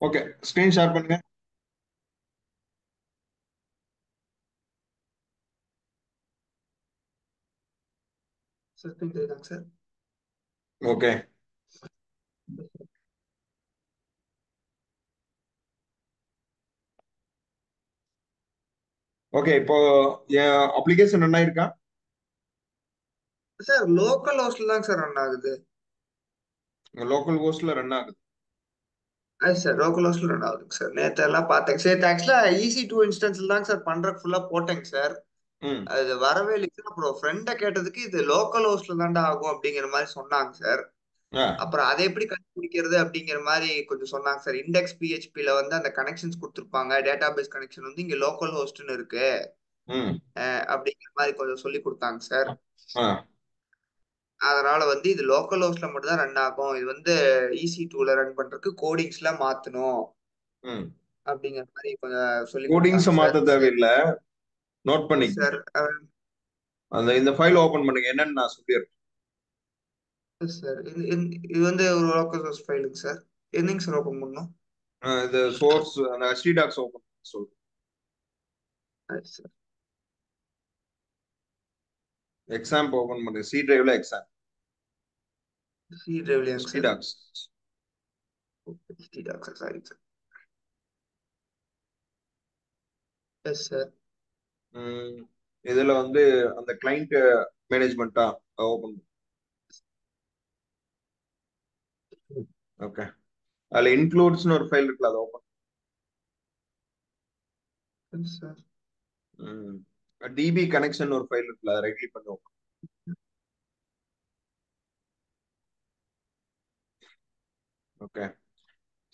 Okay, screen share பண்ணுங்க. Sir கேக்குதாங்க sir? Okay okay, இப்போ என் அப்ளிகேஷன் என்ன இருக்கா? சார் லோக்கல் ஹோஸ்ட்ல தாங்க சார் ரன் ஆகுது. லோக்கல் ஹோஸ்ட்ல ரன் ஆகுது. அது சார் லோக்கல் ஹோஸ்ட்ல ரன் ஆகுதுங்க சார். நேத்து எல்லாம் பார்த்தேங்க சார். ஆக்சுவலா EC2 இன்ஸ்டன்ஸ்ல தாங்க சார் பண்றதுக்கு ஃபுல்லா போட்டேங்க சார். ம். அது வரவே இல்லைங்க சார். அப்புறம் ஃப்ரெண்ட கேட்டதுக்கு இது லோக்கல் ஹோஸ்ட்ல தான்டா ஆகும் அப்படிங்கிற மாதிரி சொன்னாங்க சார். ஆ. அப்புறம் அதை எப்படி கண்டுபிடிக்கிறது அப்படிங்கிற மாதிரி கொஞ்சம் சொன்னாங்க சார். இண்டெக்ஸ் PHPல வந்து அந்த கனெக்ஷன்ஸ் கொடுத்துருப்பாங்க. டேட்டாபேஸ் கனெக்ஷன் வந்து இங்க லோக்கல் ஹோஸ்ட்னு இருக்கு ம். அப்படிங்கிற மாதிரி கொஞ்சம் சொல்லி கொடுத்தாங்க சார். ஆ. அதனால வந்து இது லோக்கல் ஹோஸ்ட்ல மட்டும் தான் ரன் ஆகும். இது வந்து EC2ல ரன் பண்றதுக்கு கோடிங்ஸ்ல மாத்தணும் ம். அப்படிங்கிற மாதிரி கொஞ்சம் சொல்லி கோடிங்ஸ் கொடுத்தாங்க சார். மாத்த தேவையில்லை, நோட் பண்ணிக்கங்க. சார் அந்த இந்த ஃபைல் ஓபன் பண்ணுங்க, என்னன்னு நான் சொல்லிடுறேன். சார் இது வந்து ஒரு லோக்கல் ஹோஸ்ட் ஃபைலுங்க சார். என்னங்க சார் ஓபன் பண்ணணும்? இது சோர்ஸ் அந்த HTDocs ஓபன் சொல்றேன். சார் எக்ஸாம் ஓபன் பண்ணுங்க, சி டிரைவ்ல எக்ஸாம் சி டிரைவ்லையாங்க sir? HTDocs. Sorry sir. Yes sir. ம். இதுல வந்து அந்த கிளைண்ட் மேனேஜ்மெண்ட்டா ஓபன். ஓகே, அதுல இன்க்ளூட்ஸ்னு ஒரு ஃபைல் இருக்குல்ல, அதை open. Yes sir. DB connection ஒரு ஃபைல் இருக்குல்ல, அதை ரைட் கிளிக் பண்ணி open. ஓகே,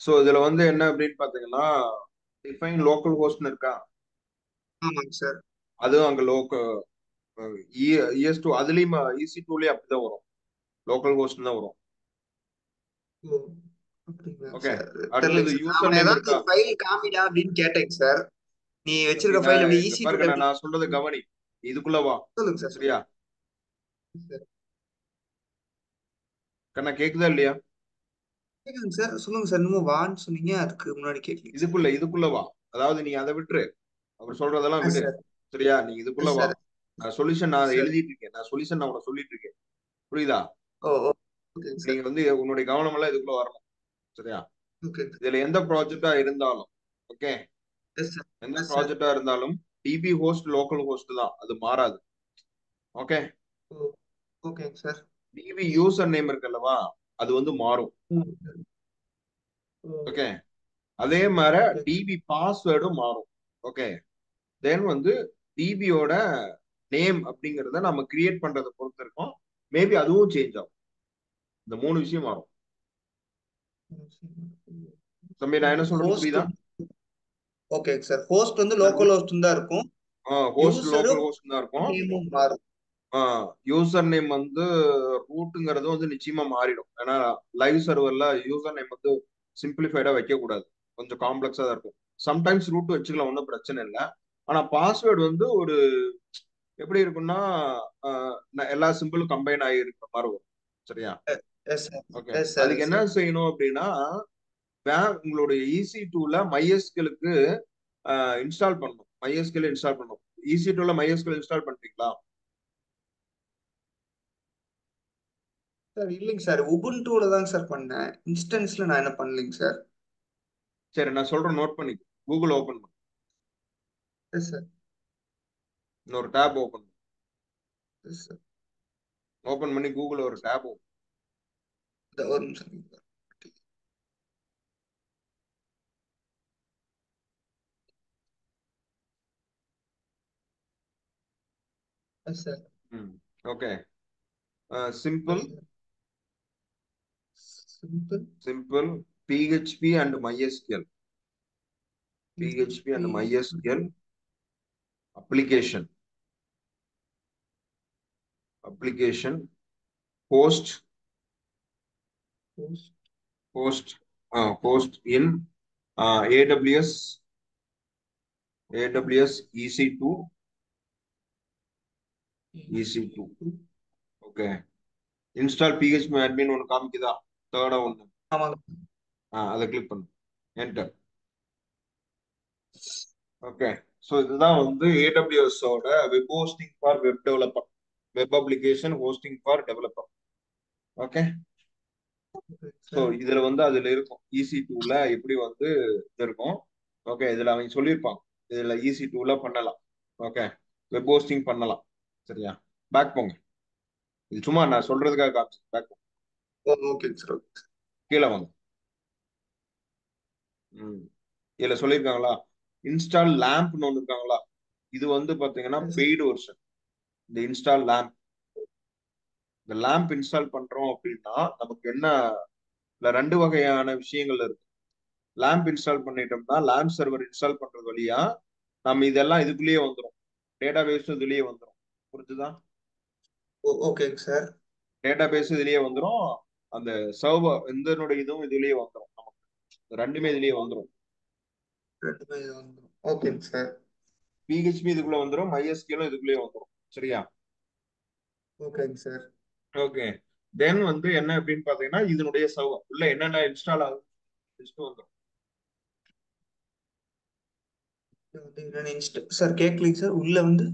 ஸோ இதுல வந்து என்ன அப்படின்னு பாத்தீங்கன்னா, டிஃபைன் லோக்கல் ஹோஸ்ட்னு இருக்கா, ஆமாங்க சார். அதுவும் அங்க லோக்கல் ES2 அதுலயும் EC2லயும் அப்படிதான் வரும், லோக்கல் ஹோஸ்ட் தான் வரும். ஓ அப்படிங்களாங்க ஓகே, சார். அடுத்தது தெரியலைங்க சார். நான் யூசர் அவனை நேம் ஏதாவது இருக்கா. ஒரு ஃபைல் காமிடா அப்படின்னு கேட்டேங்க சார். நீ தம்பி, வச்சிருக்க ஃபைல் நான் எப்படி இங்க பாருங்க, EC2ல எப்படி? நான் சொல்றது கவனி, இதுக்குள்ள வா. சொல்லுங்க சார். சரியா சொல்லுங்க சார். கண்ணா, கேக்குதா இல்லையா? கேக்குதுங்க சார். சொல்லுங்க சார். இன்னமும் வான்னு சொன்னீங்க. அதுக்கு முன்னாடி கேட்கலீங்க சார். இதுக்குள்ள வா. அதாவது நீ அதை விட்டுரு, அவர் சொல்றதெல்லாம் விடு. சார். சரியா, நீ இதுக்குள்ள வா. சார். சொல்யூஷன் நான் சார். எழுதிட்டு இருக்கேன், நான் சொல்யூஷன் நான் உனக்கு சொல்லிட்டு இருக்கேன். புரியுதா? ஓ ஓ ஓகேங்க நீங்க சார். வந்து உன்னுடைய கவனம் எல்லாம் இதுக்குள்ள வரணும். சரியா, ஓகேங்க சார். இதுல எந்த ப்ராஜெக்டா இருந்தாலும், ஓகே, எஸ் சார். எந்த எஸ் சார். ப்ராஜெக்டா இருந்தாலும் டிபி ஹோஸ்ட் லோக்கல் ஹோஸ்ட் தான், அது மாறாது. ஓகே, ஓ ஓகேங்க சார். டிபி யூசர் நேம் இருக்குல்லவா, அது வந்து மாறும். ம். ஓ ஓகே, அதே மாதிரி ஓகே. டிபி பாஸ்வேர்டும் மாறும். ஓகே, தென் வந்து டிபியோட நேம் அப்படிங்கறத நம்ம கிரியேட் பண்றதை பொறுத்து இருக்கும், மேபி அதுவும் சேஞ்ச் ஆகும். இந்த மூணு விஷயம் மாறும். தம்பி, நான் என்ன சொல்றது ஹோஸ்ட் புரியுதா? ஓகேங்க சார். ஹோஸ்ட் வந்து லோக்கல் ஹோஸ்ட் தான் இருக்கும். ஹோஸ்ட் லோக்கல் யூசரும் ஹோஸ்ட் தான் இருக்கும். நேமும் மாறும். யூசர் நேம் வந்து ரூட்டுங்கிறது வந்து நிச்சயமா மாறிடும். ஏன்னா லைவ் சர்வர்ல யூசர் நேம் வந்து சிம்பிளிஃபைடா வைக்க கூடாது, கொஞ்சம் காம்ப்ளெக்ஸா தான் இருக்கும். சம்டைம்ஸ் ரூட் வச்சுக்கலாம், ஒன்றும் பிரச்சனை இல்லை. ஆனா பாஸ்வேர்டு வந்து ஒரு எப்படி இருக்கும்னா, எல்லா சிம்பிளும் கம்பைன் ஆகி இருக்கிற மாதிரி வரும். சரியா? Yes sir. Okay, yes sir. அதுக்கு எஸ் என்ன சார். செய்யணும் அப்படின்னா, உங்களுடைய EC2ல MySQL-க்கு இன்ஸ்டால் பண்ணணும். MySQL இன்ஸ்டால் பண்ணணும். EC2ல MySQL இன்ஸ்டால் பண்ணிட்டீங்களா? சார் இல்லைங்க சார். உபுண்டுல தாங்க சார் பண்ணேன். இன்ஸ்டன்ஸ்ல நான் என்ன பண்ணலைங்க சார். சரி, நான் சொல்றேன், நோட் பண்ணி கூகுள் ஓபன் பண்ணு. Yes sir. இன்னொரு tab open yes sir. Open பண்ணி கூகுள் ஒரு டேப் ஓபன். ஒரு நிமிஷம் இருங்க sir. Yes sir. Okay, simple yes sir. Simple simple PHP and MySQL. PHP and PHP MySQL application. Host host host host in AWS EC2. EC2. Okay, install PHP admin ஒன்று காமிக்குதா, தேர்டா ஒன்று. ஆமாங்க. அதை click பண்ணு. Enter. Okay. So இதுதான் வந்து AWS ஓட web hosting for web developer, web application hosting for developer. Okay. So sir. இதுல வந்து அதுல இருக்கும் EC2ல எப்படி வந்து இது இருக்கும். ஓகே. இதுல அவங்க சொல்லியிருப்பாங்க இதுல EC2ல பண்ணலாம். ஓகே. வெப் ஹோஸ்டிங் பண்ணலாம். சரியா? பேக் போங்க. இது சும்மா நான் சொல்றதுக்காக காமிச்சு பேக் போங்க. ஓகேங்க சார். கீழே வாங்க. இதுல சொல்லியிருக்காங்களா இன்ஸ்டால் லேம்ப்னு ஒன்று இருக்காங்களா? இது வந்து பாத்தீங்கன்னா பெய்டு வெர்ஷன். இந்த இன்ஸ்டால் லேம்ப், இந்த லேம்ப் இன்ஸ்டால் பண்றோம் அப்படின்னா நமக்கு என்ன, இல்ல ரெண்டு வகையான விஷயங்கள் இருக்கு. லேம்ப் இன்ஸ்டால் பண்ணிட்டோம்னா லேம்ப் சர்வர் இன்ஸ்டால் பண்றது வழியா நம்ம இதெல்லாம் இதுக்குள்ளேயே வந்துடும், டேட்டா பேஸ் இதுலயே வந்துடும். புரிஞ்சுதா? ஓகேங்க சார். டேட்டா பேஸ் இதுலயே வந்துடும், அந்த சர்வர் இதனுடைய இதுவும் இதுலயே வந்துடும், நமக்கு ரெண்டுமே இதுலயே வந்துடும். ஓகேங்க சார். PHP இதுக்குள்ள வந்துடும், MySQL இதுக்குள்ளேயே வந்துடும். சரியா? ஓகேங்க சார். ஓகே. தென் வந்து என்ன அப்படின்னு பாத்தீங்கன்னா இதனுடைய சர்வர் உள்ள என்னென்ன இன்ஸ்டால் ஆகுது வந்துடும். சார் கேட்கலீங்க சார். உள்ள வந்து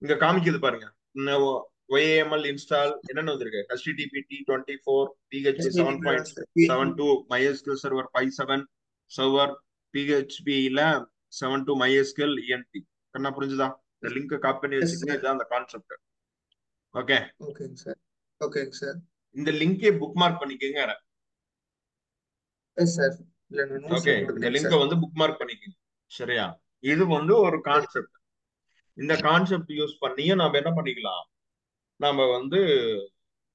இங்க காமிக்குது பாருங்க. YAML இன்ஸ்டால் என்னென்ன வந்திருக்கு, HTTP T24, PHP 7.72, MySQL Server 5.7 server, PHP ல 7.2 MySQL ENT. கண்ணா புரிஞ்சுதா? இந்த லிங்க் காப்பி பண்ணி எஸ் வச்சுக்கோங்க. சார். இதுதான் அந்த கான்செப்ட். ஓகே. ஓகேங்க சார். ஓகேங்க சார். இந்த லிங்கை புக் மார்க் பண்ணிக்கோங்க. Yes sir. இல்ல நான் நோட்ஸ்ல ஓகே. இந்த போட்டுக்கிறேங்க லிங்கை சார். வந்து புக் மார்க் பண்ணிக்கோங்க. சரியா? இது வந்து ஒரு கான்செப்ட். இந்த கான்செப்ட் யூஸ் பண்ணியும் நாம என்ன பண்ணிக்கலாம், நாம வந்து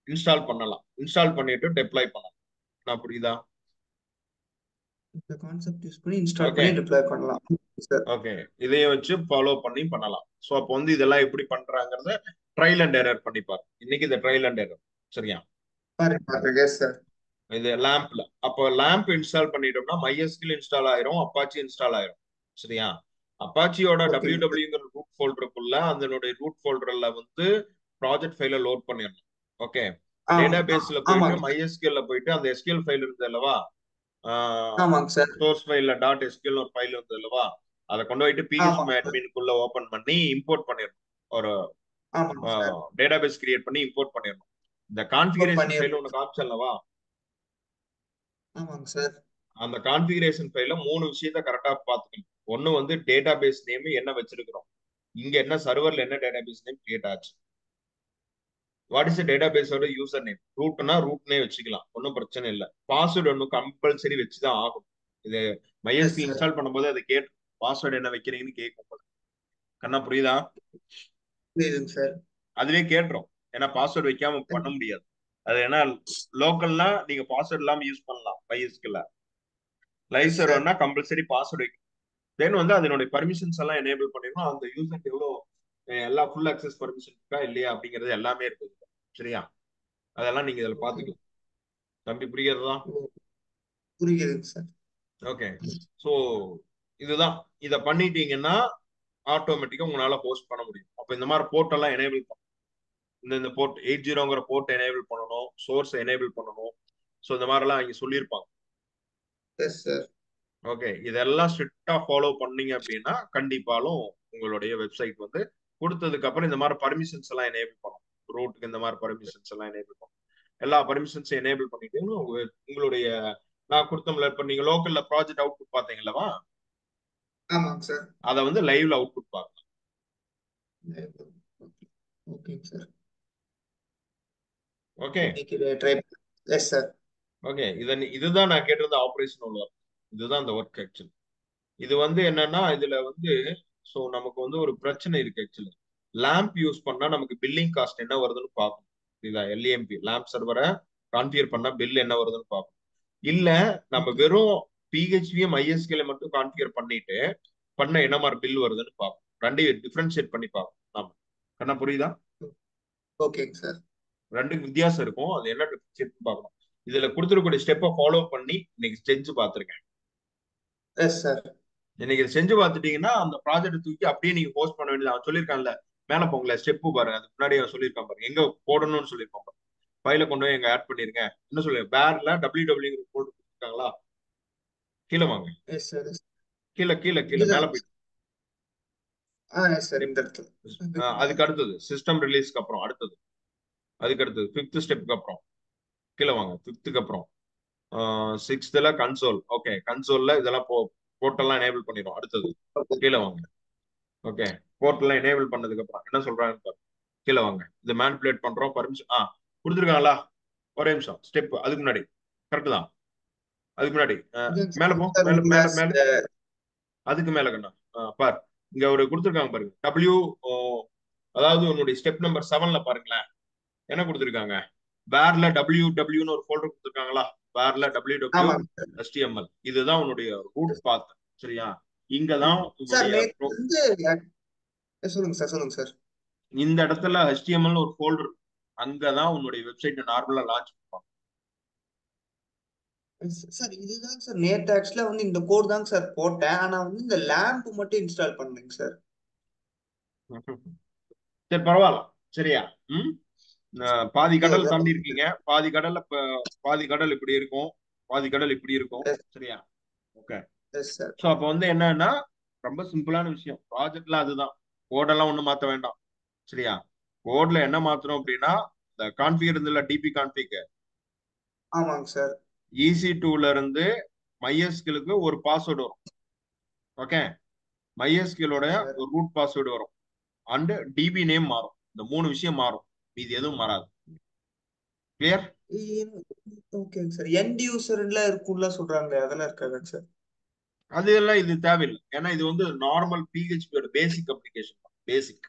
இன்ஸ்டால் பண்ணலாம். இன்ஸ்டால் பண்ணிட்டு டெப்ளாய் பண்ணலாம். நான் புரியுதா? இந்த கான்செப்ட் யூஸ் பண்ணி இன்ஸ்டால் ஓகே. பண்ணி டிப்ளாய் பண்ணலாம் சார். ஓகே. இதைய வச்சு ஃபாலோ பண்ணி பண்ணலாம். ஸோ அப்போ வந்து இதெல்லாம் எப்படி பண்றாங்கிறத ட்ரையல் அண்ட் எரர் பண்ணிப்பாரு. இன்னைக்கு இந்த ட்ரையல் அண்ட் எரர். சரியா? பாருங்க. Yes sir. இது லேம்ப்ல அப்போ லேம்ப் இன்ஸ்டால் பண்ணிட்டோம்னா MySQL இன்ஸ்டால் ஆயிரும், அப்பாச்சி இன்ஸ்டால் ஆயிரும். சரியா? அப்பாச்சியோட ஓகேங்க சார். WWங்கிற ரூட் ஃபோல்டருக்குள்ள அதனுடைய ரூட் ஃபோல்டர்ல வந்து ப்ராஜெக்ட் ஃபைல லோட் பண்ணிடணும். ஓகே. டேட்டா பேஸ்ல போயிட்டு ஆமாங்க. MySQL போயிட்டு அந்த SQL ஃபைல் இருந்தது அல்லவா, ஆமாங்க சார். சோர்ஸ் ஃபைல்ல டாட் எஸ்கியூஎல் ஒரு ஃபைல் இருந்தது அல்லவா, அதை கொண்டு போயிட்டு PHP ஆமாங்க சார். அட்மின்குள்ள ஓபன் பண்ணி இம்போர்ட் பண்ணிடணும். ஒரு ஆமாங்க சார். டேட்டா பேஸ் கிரியேட் பண்ணி இம்போர்ட் பண்ணிடணும். இந்த நோட் கான்ஃபிகரேஷன் ஃபைல் பண்ணிடுறேன். ஒன்று காமிச்சல்லவா, ஆமாங்க சார். அந்த கான்ஃபிகரேஷன் ஃபைல 3 விஷயத்த கரெக்டா பாத்துக்கணும். ஒன்னு வந்து டேட்டா பேஸ் நேம் என்ன வச்சிருக்கிறோம், இங்க என்ன சர்வர்ல என்ன டேட்டா பேஸ் நேம் கிரியேட் ஆச்சு, வாட் இஸ் டேட்டா பேஸோட யூசர் நேம், ரூட்னா ரூட்னே வச்சுக்கலாம், ஒன்றும் பிரச்சனை இல்லை. பாஸ்வேர்டு ஒன்றும் கம்பல்சரி வச்சுதான் ஆகும். இது எஸ் MySQL சார். இன்ஸ்டால் பண்ணும்போது அதை கேட்டு பாஸ்வேர்டு என்ன வைக்கிறீங்கன்னு கேட்கும் போல. கண்ணா புரியுதா? புரியுதுங்க சார். அதுவே கேட்டுரும். ஏன்னா பாஸ்வேர்டு வைக்காம பண்ண முடியாது. அது ஏன்னா லோக்கல்னா நீங்க பாஸ்வேர்ட் இல்லாம யூஸ் பண்ணலாம் MySQL. Live yes sir. சர்வர்னா கம்பல்சரி பாஸ்வேர்டு வைக்கணும். தென் வந்து அதனுடைய பர்மிஷன்ஸ் எல்லாம் எனேபிள் பண்ணிடணும். அந்த யூசருக்கு எவ்வளவு எல்லா ஃபுல் அக்சஸ் பர்மிஷன் இருக்கா இல்லையா அப்படிங்கிறது எல்லாமே இருக்குது. சரியா? அதெல்லாம் நீங்க இதுல ஓகே. பாத்துக்கலாம். தம்பி புரிகிறதா? புரியுதுங்க சார். ஓகே. ஸோ இதுதான். இதை பண்ணிட்டீங்கன்னா ஆட்டோமேட்டிக்கா உங்களால போஸ்ட் பண்ண முடியும். அப்ப இந்த மாதிரி போர்ட் எல்லாம் எனேபிள் பண்ணணும். இந்த போர்ட் 80ங்கிற போர்ட் எனேபிள் பண்ணணும், சோர்ஸ் எனேபிள் பண்ணணும். ஸோ இந்த மாதிரி எல்லாம் இங்க சொல்லியிருப்பாங்க. S sir. ஓகே. இதெல்லாம் ஸ்ட்ரிக்டா ஃபாலோ பண்ணீங்க அப்படின்னா கண்டிப்பாலும் உங்களுடைய வெப்சைட் வந்து கொடுத்ததுக்கு அப்புறம் இந்த மாதிரி பர்மிஷன்ஸ் எல்லாம் எனேபிள் பண்ணணும். ரூட்டுக்கு இந்த மாதிரி பர்மிஷன்ஸ் எல்லாம் எனேபிள் பண்ணணும். எல்லா பர்மிஷன்ஸும் எனேபிள் பண்ணிட்டு உங்களுடைய நான் கொடுத்தோம்ல, இப்ப நீங்க லோக்கல்ல ப்ராஜெக்ட் அவுட்புட் பாத்தீங்களா, ஆமாங்க சார். அதை வந்து லைவ்ல அவுட்புட் பார்க்கலாம். ஓகேங்க சார். ஓகே. இன்னைக்கு ட்ரை. S sir. ஓகே. இதுதான் நான் கேட்டிருந்த ஆபரேஷனல் ஒர்க். இதுதான் இந்த ஒர்க் ஆக்சுவலி. இது வந்து என்னன்னா இதுல வந்து ஸோ நமக்கு வந்து ஒரு பிரச்சனை இருக்கு ஆக்சுவலி. லேம்ப் யூஸ் பண்ணா நமக்கு பில்லிங் காஸ்ட் என்ன வருதுன்னு பார்க்கணும். இதுல LAMP லேம்ப் சர்வரை கான்ஃபிகர் பண்ணா பில் என்ன வருதுன்னு பார்க்கணும். இல்ல நம்ம ஓகே. வெறும் PHP MySQL மட்டும் கான்ஃபிகர் பண்ணிட்டு பண்ண என்ன மாதிரி பில் வருதுன்னு பார்க்கணும். ரெண்டையும் டிஃபரன்ஷியேட் பண்ணி பார்க்கணும் நாம. கண்ணா புரியுதா? ஓகேங்க சார். ரெண்டுக்கு வித்தியாசம் இருக்கும். அது என்ன டிஃபரன்ஷியேட் பார்க்கணும். இதுல கொடுத்துருக்கூடிய ஸ்டெப்பை ஃபாலோ பண்ணி இன்னைக்கு செஞ்சு பார்த்துருக்கேன். Yes sir. இன்னைக்கு இதை செஞ்சு பார்த்துட்டீங்கன்னா அந்த ப்ராஜெக்ட் தூக்கி அப்படியே நீங்க போஸ்ட் பண்ண வேண்டியது. அவன் சொல்லியிருக்கான்ல மேல போங்களேன் ஸ்டெப்பு பாருங்க, அதுக்கு முன்னாடி அவன் சொல்லியிருக்கான் பாருங்க எங்க போடணும்னு சொல்லியிருப்பான் பாருங்க. ஃபைல கொண்டு போய் எங்க ஆட் பண்ணிருங்க என்ன சொல்லு பேர்ல WW போட்டு கொடுத்துருக்காங்களா, கீழே வாங்க. Yes sir. கீழே கீழே கீழே மேல இங்கதான். போயிட்டு. எஸ் சார், இந்த இடத்துல. அதுக்கு அடுத்தது சிஸ்டம் ரிலீஸ்க்கு அப்புறம் அடுத்தது. அதுக்கு அடுத்தது ஃபிஃப்த் ஸ்டெப்புக்கு அப்புறம் கீழே வாங்க. ஃபிஃப்த்துக்கு அப்புறம் சிக்ஸ்த்ல கன்சோல். ஓகே, கன்சோல்ல இதெல்லாம் போர்ட்டெல்லாம் எனேபிள் பண்ணிடும். அடுத்தது கீழே வாங்க. ஓகே, போர்ட்டெல்லாம் எனேபிள் பண்ணதுக்கு அப்புறம் என்ன சொல்றாங்க பாரு. கீழே வாங்க. இது மேனிபுலேட் பண்றோம். பர்மிஷன் கொடுத்துருக்காங்களா? ஒரே நிமிஷம். ஸ்டெப் அதுக்கு முன்னாடி கரெக்ட் தான். அதுக்கு முன்னாடி மேல போ. சார் மேல உங்க மேல மேல அதுக்கு மேல கண்ணா பார். இங்க ஒரு கொடுத்துருக்காங்க பாருங்க. டபிள்யூ, அதாவது உன்னுடைய ஸ்டெப் நம்பர் 7ல பாருங்களேன். என்ன கொடுத்துருக்காங்க? வேர்ல டபிள்யூன்னு ஒரு ஃபோல்டர் கொடுத்துருக்காங்களா? வேர்ல www ஆமாங்க HTML. இதுதான் உன்னுடைய ரூட் பாத். சரியா? இங்கதான் சார். உன்னுடைய நேத்து வந்து சொல்லுங்க சார், சொல்லுங்க சார். இந்த இடத்துல HTML ஒரு ஃபோல்டர். அங்கதான் உன்னுடைய வெப்சைட் நார்மலா லான்ச் பண்ணுவாங்க. சார் இதுதாங்க சார், நேத்து ஆக்சுவலா வந்து இந்த கோட் தாங்க சார் போட்டேன். ஆனா வந்து இந்த லேம்ப் மட்டும் இன்ஸ்டால் பண்ணலைங்க சார். சரி, பரவாயில்ல. சரியா? ம் பாதி கடல் தாண்டி ஓகே. இருக்கீங்க. பாதி கடல்ல பாதி கடல் இப்படி இருக்கும், பாதி கடல் இப்படி இருக்கும். சரியா? ஓகே. Yes sir. ஸோ அப்போ வந்து என்னன்னா, ரொம்ப சிம்பிளான விஷயம். ப்ராஜெக்ட்ல அதுதான். கோடெல்லாம் ஒன்றும் மாற்ற வேண்டாம். சரியா? கோட்ல என்ன மாத்தணும் அப்படின்னா, இந்த கான்ஃபிகர் இருந்துல டிபி கான்ஃபிக் ஆமாங்க சார். EC2ல இருந்து MySQLக்கு ஒரு பாஸ்வேர்டு வரும். ஓகே, MySQLோட எஸ் சார். ஒரு ரூட் பாஸ்வேர்டு வரும். அண்ட் டிபி நேம் மாறும். இந்த 3 விஷயம் மாறும். இது எதுவும் மாறாது. கிளியர்? ஓகேங்க சார். எண்ட் யூசர்ல இருக்கும்ல சொல்றாங்களே, அதெல்லாம் இருக்காங்க சார். அது எல்லாம் இது தேவையில்லை. ஏன்னா இது வந்து நார்மல் PHPயோட பேசிக் அப்ளிகேஷன் தான். பேசிக்.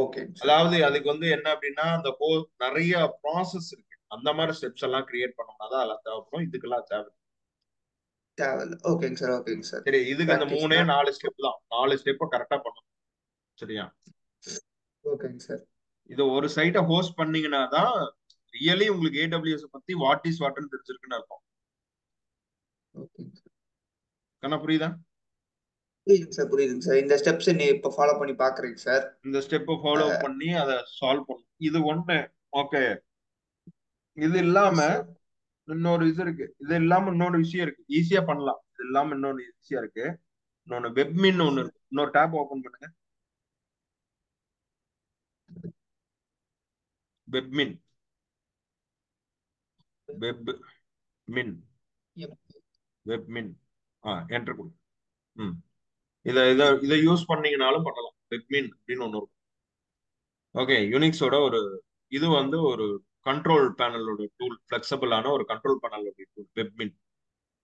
ஓகேங்க சார். அதாவது அதுக்கு வந்து என்ன அப்படின்னா, அந்த நிறைய ப்ராசஸ் இருக்கு. அந்த மாதிரி ஸ்டெப்ஸ் எல்லாம் கிரியேட் பண்ணோம்னா தான் அதெல்லாம் தேவைப்படும். இதுக்கெல்லாம் தேவை. தேவையில்ல. ஓகேங்க சார், ஓகேங்க சார். சரி, இதுக்கு அந்த பிராக்டிஸ் 4 ஸ்டெப் தான். 4 ஸ்டெப்பை கரெக்டா பண்ணணும். சரியா? ஓகேங்க சார். இது ஒரு சைட்டை ஹோஸ்ட் பண்ணீங்கன்னா தான் ரியலி உங்களுக்கு AWS பத்தி வாட் இஸ் வாட்னு தெரிஞ்சிருக்குன்னு அர்த்தம். ஓகேங்க சார். கண்ணா புரியுதா? புரியுதுங்க சார், புரியுதுங்க சார். இந்த ஸ்டெப்ஸ் நீ இப்ப ஃபாலோ பண்ணி பாக்குறீங்க சார். இந்த ஸ்டெப்பை ஃபாலோ பண்ணி அதை சால்வ் பண்ணணும். இது ஒண்ணு. ஓகே. இது இல்லாம எஸ் சார். இன்னொரு இது இருக்கு. இது இல்லாம இன்னொரு விஷயம் இருக்கு. ஈஸியா பண்ணலாம். இது இல்லாம இன்னொரு ஈஸியா இருக்கு. இன்னொன்னு வெப்மின் ஒண்ணு இருக்கு. இன்னொரு டேப் ஓபன் பண்ணுங்க. வெப்மின். வெப்மின். வெப்மின். என்டர் கொடுங்க. ம் இதை இதை இதை யூஸ் பண்ணீங்கனாலும் பண்ணலாம். வெப்மின் அப்படின்னு ஒண்ணு இருக்கும். ஓகே, யூனிக்ஸோட ஒரு இது வந்து ஒரு கண்ட்ரோல் பேனலோட டூல். ஃபிளெக்சிபிளான ஒரு கண்ட்ரோல் பேனலோட டூல் வெப்மின்.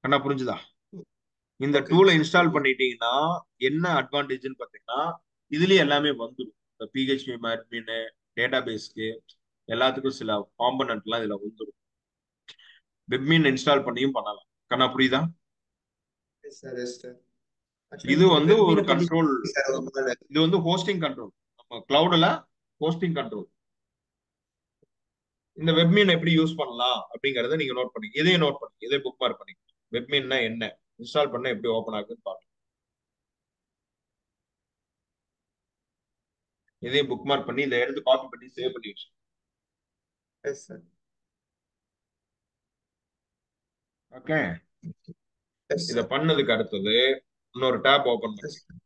கண்ணா புரிஞ்சுதா? இந்த ஓகேங்க டூலை சார். இன்ஸ்டால் பண்ணிட்டீங்கன்னா என்ன அட்வான்டேஜ்னு பாத்தீங்கன்னா, இதுலயே எல்லாமே வந்துடும். இந்த PHP அட்மின், டேட்டா பேஸ்க்கு எல்லாத்துக்கும் சில காம்பனன்ட் எல்லாம் இதுல வந்துடும். வெப்மின் இன்ஸ்டால் பண்ணியும் பண்ணலாம். கண்ணா புரியுதா? S sir, yes sir. ஆக்சுவலா இது நீங்க இந்த வந்து ஒரு வெப்மீனை பத்தி கண்ட்ரோல். சார் ஒரு நாள். இது வந்து ஹோஸ்டிங் கண்ட்ரோல். நம்ம கிளவுட்ல ஹோஸ்டிங் கண்ட்ரோல். இந்த வெப்மீன் எப்படி யூஸ் பண்ணலாம் அப்படிங்கறத நீங்க நோட் பண்ணி, இதையும் நோட் பண்ணி, இதை புக் மார்க் பண்ணி. வெப்மீன்னா என்ன, இன்ஸ்டால் பண்ண எப்படி ஓபன் ஆகுதுன்னு பாருங்க. இதையும் புக் மார்க் பண்ணி இதை எடுத்து காப்பி பண்ணி சேவ் பண்ணி வச்சு. Yes sir. ஓகே. எஸ் இத சார். பண்ணதுக்கு அடுத்தது இன்னொரு டேப் ஓபன் பண்ணுங்க. Yes sir.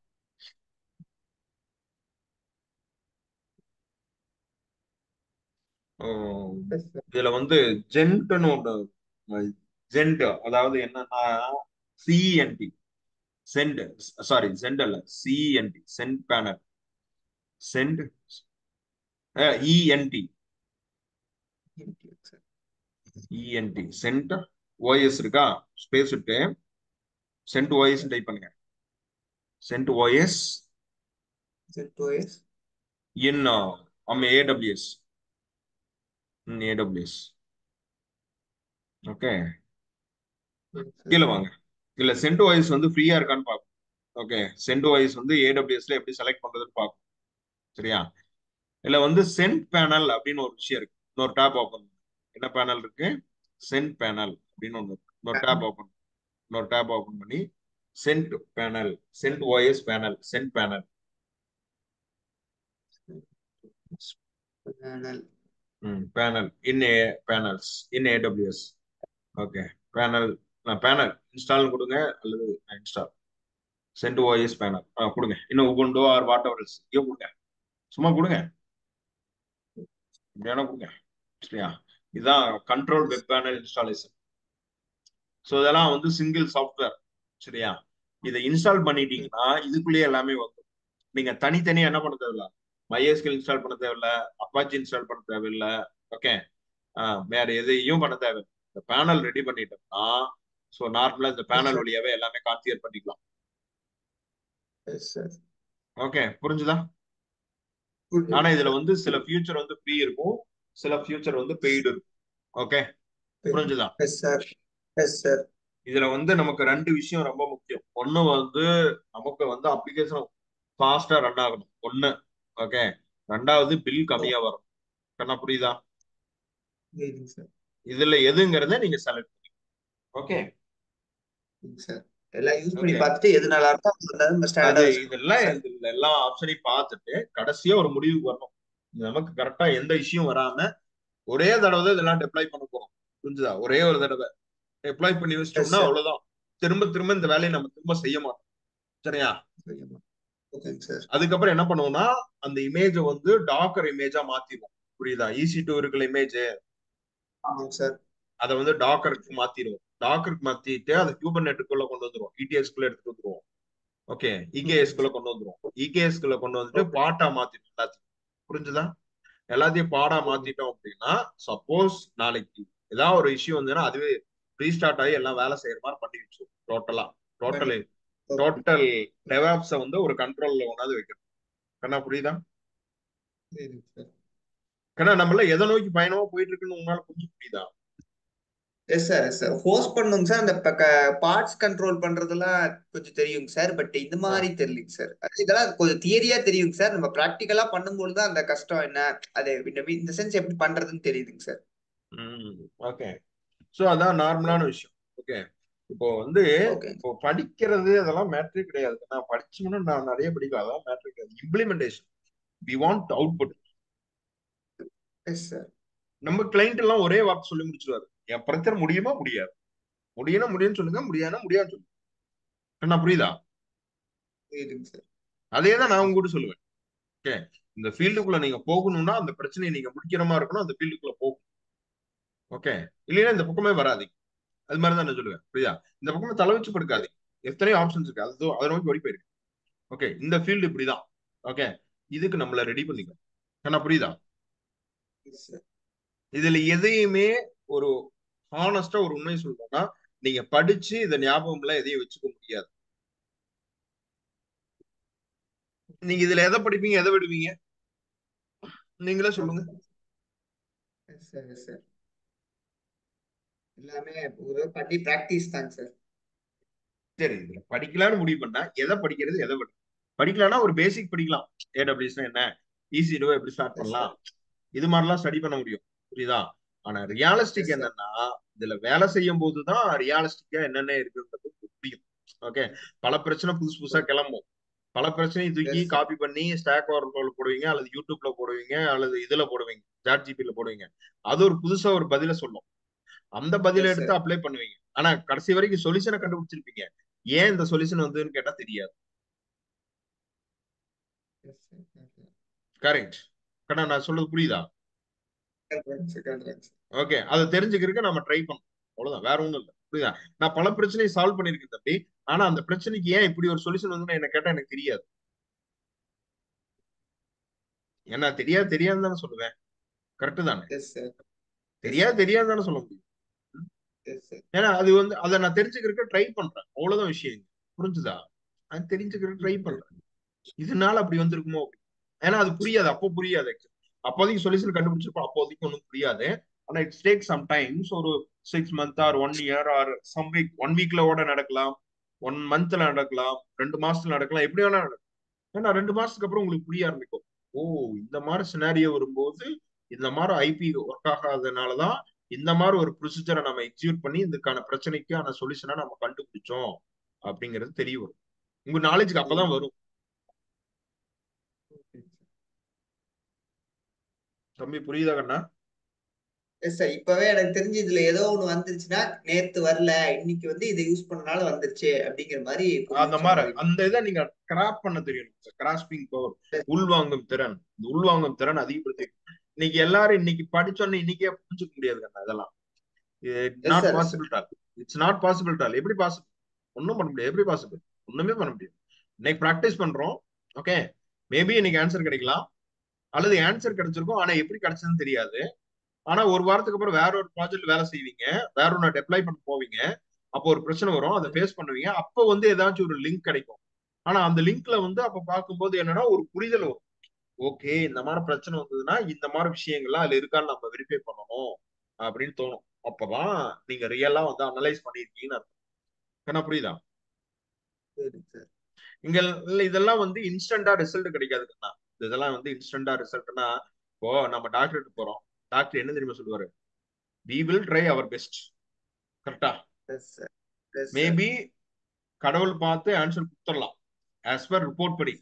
இதுல வந்து ஜென்ட்னு ஒண்ணு. ஜென்ட் அதாவது என்னன்னா CENT. சென்ட். சாரி, சென்ட் அல்ல, CENT. Cent panel. Cent. ENT. ENT cent OS இருக்கா? ஸ்பேஸ் விட்டு சென்ட் OS டைப் பண்ணுங்க. Cent OS ZOS. in AWS. Okay, கீழே வாங்க. இல்ல சென்ட் OS வந்து ஃப்ரீயா இருக்கான்னு பார்க்கணும். ஓகே, சென்ட் OS வந்து AWSல எப்படி செலக்ட் பண்றதுன்னு பார்க்கணும். சரியா? இதுல வந்து சென்ட் பேனல் அப்படின்னு ஒரு விஷயம் இருக்கு. இன்னொரு டேப் ஓபன். என்ன பேனல் இருக்கு? சென்ட் பேனல் அப்படின்னு ஒண்ணு இருக்கு. இன்னொரு டேப் ஓபன் பண்ணி cent panel, cent OS panel, cent panel. Panel in panels in AWS. Okay, panel நான் பேனல் இன்ஸ்டால் கொடுங்க, அல்லது இன்ஸ்டால் சென்ட் ஓஎஸ் பேனல் கொடுங்க. இன்னும் Ubuntu or whatever is கொடுங்க, சும்மா கொடுங்க, இப்படியான கொடுங்க. சரியா? இதுதான் control web panel installation. So இதெல்லாம் வந்து சிங்கிள் சாஃப்ட்வேர். சரியா? இதை இன்ஸ்டால் பண்ணிட்டீங்கன்னா இதுக்குள்ளேயே எல்லாமே வந்துடும். நீங்க தனித்தனியா என்ன பண்ண தேவையில்ல, MySQL இன்ஸ்டால் பண்ண தேவையில்ல, அப்பாச்சி இன்ஸ்டால் பண்ண தேவையில்ல. ஓகே, வேற எதையும் பண்ண தேவை. இந்த பேனல் ரெடி பண்ணிட்டோம்னா ஸோ நார்மலா இந்த எஸ் பேனல் சார். வழியாவே எல்லாமே கான்ஃபிகர் பண்ணிக்கலாம். S sir. ஓகே, புரிஞ்சுதா? ஆனா இதுல வந்து சில ஃபியூச்சர் வந்து ஃப்ரீ இருக்கும், சில ஃபியூச்சர் வந்து பெய்டு இருக்கும். ஓகே, புரிஞ்சுதா? S sir. Yes sir. இதுல வந்து நமக்கு ரெண்டு விஷயம் ரொம்ப முக்கியம். ஒண்ணு வந்து நமக்கு வந்து அப்ளிகேஷன் ஃபாஸ்டா ரன் ஆகணும் ஒண்ணு. ஓகே, ரெண்டாவது பில் கம்மியா வரும். கண்ணா புரியுதா? புரியுதுங்க சார். இதுல எதுங்கிறத நீங்க செலக்ட் பண்ணுங்க. ஓகே சார் எல்லாம் யூஸ் பண்ணி ஓகே, பார்த்துட்டு எது நல்லா இருக்கோ அது நம்ம அது ஸ்டாண்டர்டா வச்சுக்கணும் இதெல்லாம் சார். இதுல எல்லா ஆப்ஷனையும் பார்த்துட்டு கடைசியா ஒரு முடிவுக்கு வரணும். நமக்கு கரெக்டா எந்த இஷ்யூ வராம ஒரே தடவை தான் இதெல்லாம் டெப்ளாய் பண்ண போறோம். புரிஞ்சுதா? ஒரே ஒரு தடவை டெப்ளாய் பண்ணி எஸ் வச்சிட்டோம்னா சார். அவ்வளவுதான். திரும்ப திரும்ப இந்த வேலையை நம்ம திரும்ப செய்ய மாட்டோம். சரியா? ஓகேங்க சார். அதுக்கப்புறம் என்ன பண்ணுவோம்னா அந்த இமேஜை வந்து டாக்கர் இமேஜா மாத்திடுவோம். புரியுதா? EC2 இருக்கிற இமேஜ் ஆமாங்க சார். அதை வந்து டாக்கருக்கு மாத்திடுவோம். டாக்கருக்கு மாத்திட்டு அதை குள்ள கொண்டு வந்துருவோம். ETS-குள்ள எடுத்துட்டு வந்துருவோம். ஓகே, ஓகேங்க EKS-குள்ள சார். கொண்டு வந்துருவோம். EKS-குள்ள கொண்டு வந்துட்டு ஓகே. பாட்டா மாத்திடுவோம் எல்லாத்தையும். புரிஞ்சுதா? எல்லாத்தையும் பாடா மாத்திட்டோம் அப்படின்னா சப்போஸ் நாளைக்கு ஏதாவது ஒரு இஷ்யூ வந்ததுன்னா அதுவே ரீஸ்டார்ட் ஆகி எல்லாம் வேலை செய்யற மாதிரி பண்ணி வச்சிடும். டோட்டலா டோட்டல் ஓகே. டோட்டல் டெவாப்ஸை வந்து ஒரு கண்ட்ரோல்ல கொண்டாந்து வைக்கணும். கண்ணா புரியுதா? புரியுதுங்க சார். கண்ணா நம்மள எதை நோக்கி பயணமா போயிட்டு இருக்குன்னு உங்களால கொஞ்சம் புரியுதா? S sir. Yes sir. Host பண்ணுங்க சார். அந்த பார்ட்ஸ் கண்ட்ரோல் பண்றதெல்லாம் கொஞ்சம் தெரியுங்க சார். பட் இந்த மாதிரி தெரியலங்க சார். இதெல்லாம் கொஞ்சம் தியரியா தெரியுங்க சார். நம்ம ப்ராக்டிக்கலா பண்ணும்போது தான் அந்த கஷ்டம் என்ன, அது இந்த சென்ஸ் எப்படி பண்றதுன்னு தெரியுதுங்க சார். ஓகே, ஸோ அதான் நார்மலான விஷயம். ஓகே, இப்போ வந்து ஓகேங்க. இப்போ படிக்கிறது அதெல்லாம் மேட்ரே கிடையாது. நான் படிச்சோம்னா நான் நிறைய படிக்கலாம், அதான் மேட்ரே கிடையாது. Implementation we want output. Yes sir. நம்ம கிளைண்ட் எல்லாம் ஒரே வார்த்தை சொல்லி முடிச்சிருவாரு, என் பிரச்சனை முடியுமா முடியாது, முடியணும் முடியும்னு சொல்லுங்க, முடியாதுன்னா முடியாதுன்னு சொல்லுங்க. என்ன புரியுதா? புரியுதுங்க சார். அதே தான் நான் உங்ககிட்ட சொல்லுவேன். ஓகே, இந்த ஃபீல்டுக்குள்ள நீங்க போகணும்னா அந்த பிரச்சனையை நீங்க முடிக்கிற மாதிரி இருக்கணும், அந்த ஃபீல்டுக்குள்ள போகும். ஓகே, இல்லைன்னா இந்த பக்கமே வராதீங்க. அது மாதிரி தான் நான் சொல்லுவேன். புரியுதா? இந்த பக்கமே தலை வச்சு படுக்காதீங்க. எத்தனையோ ஆப்ஷன்ஸ் இருக்கு, அது அதை நோக்கி ஓடி போயிருக்கு. ஓகே, இந்த ஃபீல்டு இப்படிதான். ஓகே, இதுக்கு நம்மள ரெடி பண்ணிக்கணும். என்ன புரியுதா? S sir. இதுல எதையுமே ஒரு ஹானஸ்டா ஒரு உண்மை சொல்லணும்னா நீங்க படிச்சு இதை ஞாபகம் எல்லாம் எதையும் வச்சுக்க முடியாது. நீங்க இதுல எதை படிப்பீங்க, எதை விடுவீங்க, நீங்களே சொல்லுங்க. S sir. Yes sir. எல்லாமே ஒரு பண்ணி பிராக்டிஸ் தாங்க சார். சரி, இதுல படிக்கலாம்னு முடிவு பண்ணா எதை படிக்கிறது, எதை விட படிக்கலாம்னா ஒரு பேசிக் படிக்கலாம். AWSனா என்ன, EC2 எப்படி ஸ்டார்ட் எஸ் பண்ணலாம், சார். இது மாதிரிலாம் ஸ்டடி பண்ண முடியும். புரியுதா? ஆனா ரியாலிஸ்டிக் எஸ் சார். என்னன்னா இதுல வேலை செய்யும் போதுதான் ரியாலிஸ்டிக்கா என்னென்ன இருக்குன்றது புரியும். ஓகே, பல பிரச்சனை புதுசு புதுசா கிளம்பும். பல பிரச்சனையை தூக்கி எஸ் சார். காப்பி பண்ணி ஸ்டாக் ஓவர்ஃப்ளோல போடுவீங்க, அல்லது யூடியூப்ல போடுவீங்க, அல்லது இதுல போடுவீங்க, சாட் ஜிபில போடுவீங்க. அது ஒரு புதுசா ஒரு பதில சொல்லும். அந்த பதில எஸ் எடுத்து சார். அப்ளை பண்ணுவீங்க. ஆனா கடைசி வரைக்கும் சொல்யூஷனை கண்டுபிடிச்சிருப்பீங்க. ஏன் இந்த சொல்யூஷன் வந்ததுன்னு கேட்டா தெரியாது. Yes sir. கரெக்ட். கண்ணா நான் சொல்றது புரியுதா? Correct sir. Correct sir. Okay, அதை தெரிஞ்சுக்கிறதுக்கு நம்ம ட்ரை பண்ணணும். அவ்வளவுதான், வேற ஒண்ணும் இல்லை. புரியுதா? நான் பல பிரச்சனையை சால்வ் பண்ணிருக்கேன் தம்பி. ஆனா அந்த பிரச்சனைக்கு ஏன் இப்படி ஒரு சொல்யூஷன் வந்து என்ன கேட்டா எனக்கு தெரியாது. ஏன்னா தெரியாது தெரியாதுன்னு தானே சொல்லுவேன். கரெக்ட் தானே? S sir. எஸ் தெரியாது சார். தெரியாது தானே சொல்ல முடியும். Yes sir. ஏன்னா அது வந்து அதை நான் தெரிஞ்சுக்கிறதுக்கு ட்ரை பண்றேன், அவ்வளவுதான் விஷயம். புரிஞ்சுதா? அது தெரிஞ்சுக்கிறதுக்கு ட்ரை பண்றேன். இதனால அப்படி வந்திருக்குமோ அப்படி. ஏன்னா அது புரியாது, அப்போ புரியாது. அப்போதைக்கு சொல்யூஷன் கண்டுபிடிச்சிருப்போம், அப்போதைக்கு ஒன்றும் புரியாது. ஆனா இட்ஸ் டேக் சம் டைம்ஸ், ஒரு 6 months or 1 year or some week, 1 weekல ஓட நடக்கலாம், 1 monthல நடக்கலாம், 2 மாசத்துல நடக்கலாம், எப்படி வேணா நடக்கும். ஏன்னா 2 மாசத்துக்கு அப்புறம் உங்களுக்கு புரிய ஆரம்பிக்கும். ஓ, இந்த மாதிரி சினாரியோ வரும்போது இந்த மாதிரி IP ஒர்க் ஆகாதனாலதான் இந்த மாதிரி ஒரு ப்ரொசீஜரை நம்ம எக்ஸிக்யூட் பண்ணி இதுக்கான பிரச்சனைக்கான சொல்யூஷனை நம்ம கண்டுபிடிச்சோம் அப்படிங்கிறது தெரிய வரும். உங்க நாலேஜுக்கு அப்பதான் வரும். தம்பி புரியுதா கண்ணா? Yes sir. இப்பவே எனக்கு தெரிஞ்சு இதுல ஏதோ ஒண்ணு வந்துருச்சுன்னா நேத்து வரல, இன்னைக்கு வந்து இதை யூஸ் பண்ணனால வந்துருச்சு அப்படிங்கிற மாதிரி அந்த புரிஞ்சுக்க மாதிரி மாதிரி. அந்த இதை நீங்க கிராப் பண்ண தெரியணும். கிராஸ்பிங் பவர், உள்வாங்கும் திறன். இந்த உள்வாங்கும் திறன் அதிகப்படுத்தி இன்னைக்கு எல்லாரும் இன்னைக்கு படிச்சோன்னு இன்னைக்கே புரிஞ்சுக்க முடியாது கண்ணா இதெல்லாம். Yes not sir, yes sir. Possible tall. It's not possible tall. எப்படி பாசிபிள்? ஒன்றும் பண்ண முடியாது. எப்படி பாசிபிள்? ஒண்ணுமே பண்ண முடியாது. இன்னைக்கு ப்ராக்டிஸ் பண்றோம். ஓகே, மேபி இன்னைக்கு ஆன்சர் கிடைக்கலாம், அல்லது ஆன்சர் கிடைச்சிருக்கும் ஆனா எப்படி கிடைச்சதுன்னு தெரியாது. ஆனா ஒரு வாரத்துக்கு அப்புறம் வேற ஒரு ப்ராஜெக்ட் வேலை செய்வீங்க, வேற ஒன்று அப்ளை பண்ண போவீங்க. அப்போ ஒரு பிரச்சனை வரும், அதை ஃபேஸ் பண்ணுவீங்க. அப்போ வந்து ஏதாச்சும் ஒரு லிங்க் கிடைக்கும். ஆனா அந்த லிங்க்ல வந்து அப்ப பார்க்கும்போது என்னன்னா ஒரு புரிதல் வரும். ஓகே, இந்த மாதிரி பிரச்சனை வந்ததுன்னா இந்த மாதிரி விஷயங்கள்லாம் அதுல இருக்கான்னு நம்ம வெரிஃபை பண்ணணும் அப்படின்னு தோணும். அப்பதான் நீங்க ரியலா வந்து அனலைஸ் பண்ணிருக்கீங்கன்னு அர்த்தம். என்ன புரியுதா? சரிங்க சார். இங்க இதெல்லாம் வந்து இன்ஸ்டன்டா ரிசல்ட் கிடைக்காதுங்கண்ணா. இதெல்லாம் வந்து இன்ஸ்டன்டா ரிசல்ட்னா, இப்போ நம்ம டாக்டர்கிட்ட போறோம், டாக்டர் என்ன தெரியுமா சொல்லுவாரு? We will try our best. கரெக்டா? Yes sir, yes sir. Maybe கடவுள் பார்த்து ஆன்சர் கொடுத்துடலாம். ஆஸ் பர் ரிப்போர்ட் படி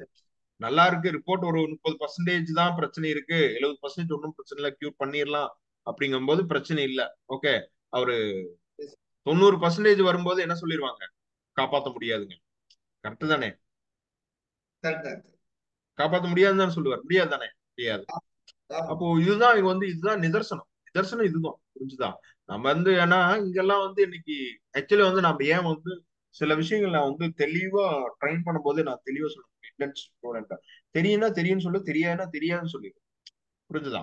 நல்லா இருக்கு, ரிப்போர்ட் ஒரு 30% தான் பிரச்சனை இருக்கு, 70% ஒன்றும் பிரச்சனை இல்லை, கியூர் பண்ணிடலாம் அப்படிங்கும் போது பிரச்சனை இல்லை. ஓகே, அவரு 90% வரும்போது என்ன சொல்லிடுவாங்க? காப்பாற்ற முடியாதுங்க. கரெக்ட் தானே? கரெக்ட் தான் சார். காப்பாற்ற முடியாதுன்னு தானே சொல்லுவார். முடியாது தானே? முடியாது. ஆமா. அப்போ இதுதான் இங்க வந்து இதுதான் நிதர்சனம். நிதர்சனம் இதுதான். புரிஞ்சுதா? நம்ம வந்து ஏன்னா இங்கெல்லாம் வந்து இன்னைக்கு ஆக்சுவலி வந்து நம்ம ஏன் வந்து சில விஷயங்கள் நான் வந்து தெளிவா ட்ரைன் பண்ணும்போது நான் தெளிவா சொல்லுவேன் ஸ்டூடெண்ட். தெரியும்னா தெரியும்னு சொல்லு, தெரியாதுன்னா தெரியாதுன்னு சொல்லு. புரிஞ்சுதா?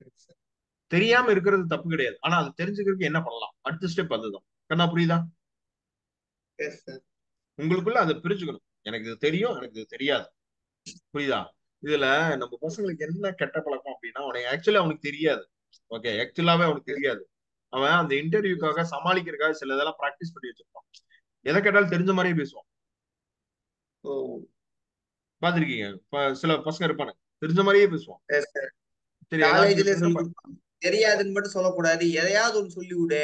Yes sir. தெரியாம இருக்கிறது தப்பு கிடையாது, ஆனா அது தெரிஞ்சுக்கிறதுக்கு என்ன பண்ணலாம், அடுத்த ஸ்டெப் அதுதான். கண்ணா புரியுதா? Yes sir. உங்களுக்குள்ள அதை பிரிச்சுக்கணும். எனக்கு இது தெரியும், எனக்கு இது தெரியாது. புரியுதா? இதுல நம்ம பசங்களுக்கு என்ன கெட்ட பழக்கம் அப்படின்னா, அவனுக்கு ஆக்சுவலி அவனுக்கு தெரியாது. ஓகே, ஆக்சுவலாவே அவனுக்கு எஸ். தெரியாது. அவன் அந்த எஸ். இன்டர்வியூக்காக சமாளிக்கிறதுக்காக சில இதெல்லாம் பிராக்டிஸ் பண்ணி வச்சிருப்பான். எதை கேட்டாலும் தெரிஞ்ச மாதிரியே பேசுவான். ஓ. பாத்திருக்கீங்க? சில பசங்க இருப்பானுங்க, தெரிஞ்ச மாதிரியே பேசுவான். Yes sir. சரி, ஏதாச்சும் காலேஜ்ல சொல்லி சின்ன கொடுப்பாங்க, தெரியாதுன்னு மட்டும் சொல்லக்கூடாது, எதையாவது ஒண்ணு சொல்லி விடு.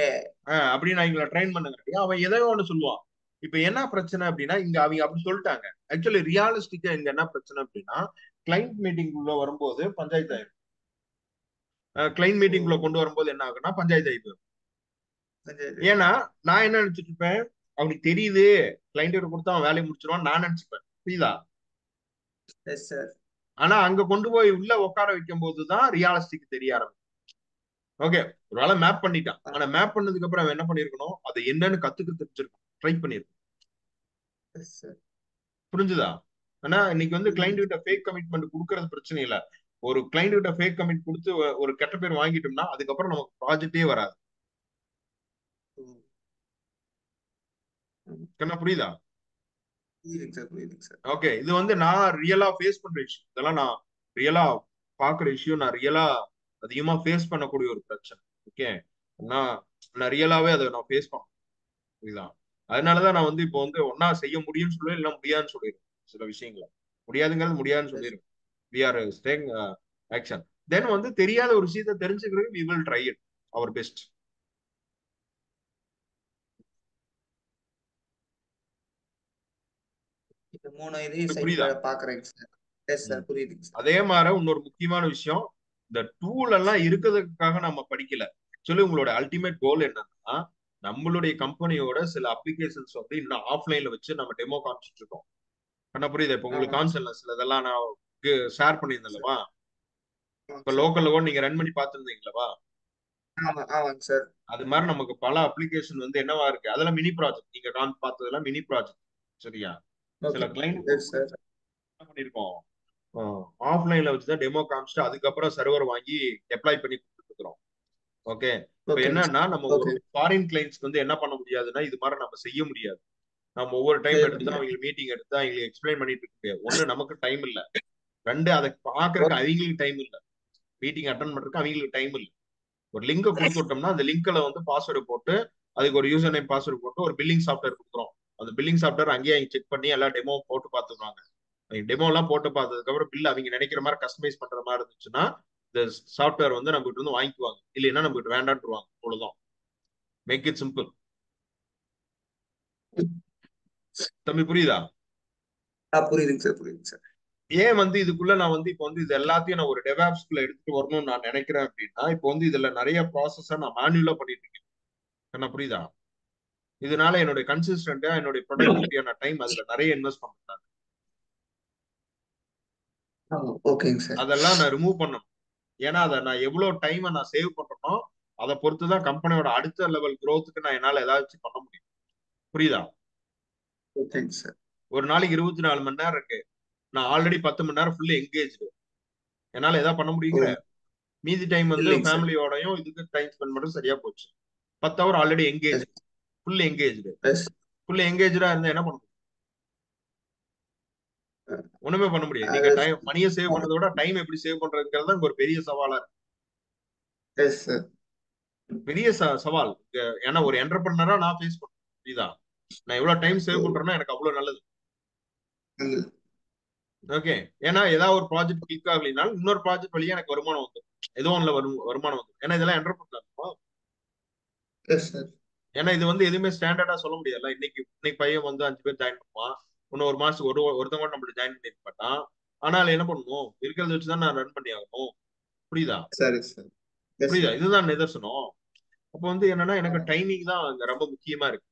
அப்படின்னு நான் எங்களை ட்ரெயின் பண்ணுங்க. அவன் எதையோ ஒண்ணு சொல்லுவான். இப்ப என்ன பிரச்சனை அப்படின்னா, இங்க அவங்க அப்படி சொல்லிட்டாங்க. ஆக்சுவலி ரியாலிஸ்டிக்கா இங்க என்ன பிரச்சனை அப்படின்னா, கிளைண்ட் மீட்டிங் உள்ள வரும்போது பஞ்சாயத்து ஆயிடும். கிளைண்ட் ஓ. மீட்டிங் உள்ள கொண்டு வரும்போது என்ன ஆகுன்னா பஞ்சாயத்து ஆயிடும். சரி. ஏன்னா நான் என்ன நினைச்சிட்டு இருப்பேன், அவனுக்கு தெரியுது கிளைண்ட் கொடுத்தா அவன் வேலையை முடிச்சிருவான் நான் நினைச்சுப்பேன். புரியுதா? Yes sir. ஆனா அங்க கொண்டு போய் உள்ள உட்கார வைக்கும் போதுதான் ரியாலிஸ்டிக் தெரிய ஆரம்பிக்கும். ஓகே, ஒரு வேலை மேப் பண்ணிட்டான், ஆனா மேப் பண்ணதுக்கு அப்புறம் அவன் என்ன பண்ணிருக்கணும், அதை என்னன்னு கத்துக்க தெரிஞ்சிருக்கும், ட்ரை பண்ணிருக்கணும். Yes sir. புரிஞ்சுதா? ஆனா இன்னைக்கு வந்து கிளைண்ட் புரியுதுங்க கிட்ட ஃபேக் கமிட்மெண்ட் கொடுக்கறது பிரச்சனை இல்ல. ஒரு கிளைண்ட் கிட்ட ஃபேக் கமிட் கொடுத்து ஒரு கெட்ட பேர் வாங்கிட்டோம்னா அதுக்கப்புறம் நமக்கு ப்ராஜெக்டே வராது. சார். ம். என்ன புரியுதா? புரியுதுங்க சார், புரியுதுங்க சார். ஓகே, இது வந்து நான் ரியலா ஃபேஸ் பண்ற விஷயம். இதெல்லாம் நான் ரியலா பாக்குற விஷயம். நான் ரியலா அதிகமா ஃபேஸ் பண்ணக்கூடிய ஒரு பிரச்சனை. ஓகே, நான் நான் ரியலாவே அதை நான் ஃபேஸ் பண்ணேன். புரியுதா? அதனாலதான் நான் வந்து இப்போ வந்து ஒன்னா செய்ய முடியும்னு சொல்லுவேன், இல்ல முடியாதுன்னு சொல்லிடுவேன். சில விஷயங்களை முடியாதுங்கிறது முடியாதுன்னு எஸ். சொல்லிடுவேன். We are staying action. Then வந்து தெரியாத ஒரு விஷயத்தை தெரிஞ்சுக்கிறதுக்கு we will try it our best. இந்த 3 இதையும் புரியுதா? பாக்குறேங்க சார். எஸ் ம். சார், புரியுதுங்க சார். அதே மாதிரி இன்னொரு முக்கியமான விஷயம், இந்த டூல் எல்லாம் இருக்கிறதுக்காக நம்ம படிக்கல. ஆக்சுவலி உங்களோட அல்டிமேட் கோல் என்னன்னா, நம்மளுடைய கம்பெனியோட சில அப்ளிகேஷன்ஸ் வந்து இன்னும் ஆஃப்லைன்ல வச்சு நம்ம டெமோ காமிச்சிட்டு இருக்கோம். பண்ண புரியுதா? இப்ப உங்களுக்கு ஆமாங்க சார். காமிச்சல சில இதெல்லாம் நான் ஷேர் பண்ணியிருந்தேன்லவா? ஆமாங்க இப்ப சார். லோக்கல்ல கூட நீங்க ரன் பண்ணி பார்த்துருந்தீங்களா? ஆமா, ஆமாங்க சார். அது மாதிரி நமக்கு பல அப்ளிகேஷன் வந்து என்னவா இருக்கு, அதெல்லாம் மினி ப்ராஜெக்ட். நீங்க பார்த்ததெல்லாம் மினி ப்ராஜெக்ட். சரியா? சில ஓகே. Client yes sir. என்ன பண்ணிருக்கோம், ஆஃப்லைன்ல வச்சுதான் டெமோ காமிச்சிட்டு அதுக்கப்புறம் சர்வர் வாங்கி டெப்ளாய் பண்ணி கொடுத்துருக்கோம். ஓகே, இப்ப ஓகேங்க என்னன்னா சார். நம்ம ஒரு ஓகே. ஃபாரின் கிளைண்ட்ஸ்க்கு வந்து என்ன பண்ண முடியாதுன்னா இது மாதிரி நம்ம செய்ய முடியாது. நம்ம ஒவ்வொரு டைம் செய்ய எடுத்து முடியாது. அவங்களுக்கு மீட்டிங் எடுத்து அவங்களுக்கு எக்ஸ்பிளைன் பண்ணிட்டு இருக்க முடியாது. ஒண்ணு நமக்கு டைம் இல்ல, ரெண்டு அதை பாக்குறதுக்கு ஓகே. அவங்களுக்கு டைம் இல்ல, மீட்டிங் அட்டன் பண்றதுக்கு அவங்களுக்கு டைம் இல்ல. ஒரு லிங்கை கொடுத்து விட்டோம்னா அந்த லிங்க்ல வந்து பாஸ்வேர்டு போட்டு அதுக்கு ஒரு யூசர் நேம் பாஸ்வேர்டு போட்டு ஒரு பில்லிங் சாஃப்ட்வேர் கொடுக்குறோம். அந்த பில்லிங் சாஃப்ட்வேர் அங்கேயே அவங்க செக் பண்ணி எல்லா டெமோ போட்டு பார்த்துக்குவாங்க. டெமோ எல்லாம் போட்டு பார்த்ததுக்கு அப்புறம் பில் அவங்க நினைக்கிற மாதிரி கஸ்டமைஸ் பண்ற மாதிரி இருந்துச்சுன்னா இந்த சாஃப்ட்வேர் வந்து நம்ம கிட்ட வந்து வாங்கிக்குவாங்க, இல்லைன்னா நம்ம கிட்ட வேண்டான்ட்டுருவாங்க. அவ்வளவுதான். Make it simple. தம்பி புரியுதா? புரியுதுங்க சார், புரியுதுங்க சார். ஏன் வந்து இதுக்குள்ள நான் வந்து இப்போ வந்து இது எல்லாத்தையும் நான் ஒரு டெவாப்ஸ்குள்ள எடுத்துட்டு வரணும்னு நான் நினைக்கிறேன் அப்படின்னா, இப்போ வந்து இதுல நிறைய ப்ராசஸ நான் மேனுவலா பண்ணிட்டு இருக்கேன். என்ன புரியுதா? இதனால என்னுடைய கன்சிஸ்டன்டா என்னுடைய ப்ரொடக்டிவிட்டியான டைம் அதுல நிறைய இன்வெஸ்ட் பண்றேன். ஓகேங்க சார். அதெல்லாம் நான் ரிமூவ் பண்ணணும். ஏன்னா அதை நான் எவ்வளவு டைமை நான் சேவ் பண்றேனோ அதை பொறுத்துதான் கம்பெனியோட அடுத்த லெவல் growthக்கு நான் என்னால ஏதாச்சும் பண்ண முடியும். புரியுதா? ஓகேங்க சார். ஒரு நாளைக்கு 24 மணி நேரம் இருக்கு. நான் ஆல்ரெடி 10 மணி நேரம் ஃபுல்லா எங்கேஜ்டு. என்னால ஏதாவது பண்ண ஓ முடியுங்கிற மீதி டைம் வந்து இல்லைங்க சார். ஃபேமிலியோடயும் இதுக்கு டைம் ஸ்பெண்ட் பண்றது சரியா போச்சு. 10 hour already engage, yes full engaged. Yes. Full எங்கேஜா இருந்தா என்ன பண்ண முடியும்? ஒண்ணுமே பண்ண முடியாது. நீங்க டைம் மணியை சேவ் பண்றதை விட டைம் எப்படி சேவ் பண்றதுங்கிறது தான் ஒரு பெரிய சவாலா இருக்கு. Yes sir. பெரிய சவால். ஏன்னா ஒரு என்டர்பிரினரா நான் ஃபேஸ் பண்றேன். புரியுதா? நான் எவ்வளவு டைம் சேவ் பண்றேன்னா எனக்கு அவ்வளவு நல்லது. ஓகே. ஏன்னா ஏதாவது ஒரு ப்ராஜெக்ட் கிளிக் ஆகலினாலும் இன்னொரு ப்ராஜெக்ட் வழியா எனக்கு வருமானம் வந்துடும். ஏதோ ஒண்ணுல வருமானம் வந்துடும். ஏன்னா இதெல்லாம் என்டர்பிரினர். Yes sir. ஏன்னா இது வந்து எதுவுமே ஸ்டாண்டர்டா சொல்ல முடியாதுல்ல. இன்னைக்கு பையன் வந்து 5 பேர் ஜாயின் பண்ணுவான். இன்னும் ஒரு மாசத்துக்கு ஒருத்தவங்க கூட நம்மளுக்கு ஜாயின் பண்ணி மாட்டான். ஆனால் என்ன பண்ணணும்? இருக்கிறத வச்சுதான் நான் ரன் பண்ணி ஆகணும். புரியுதா? சரி சார். எஸ் புரியுதா? சார். இதுதான் நிதர்சனம். அப்போ வந்து என்னன்னா எனக்கு டைமிங் தான் அங்க ரொம்ப முக்கியமா இருக்கு.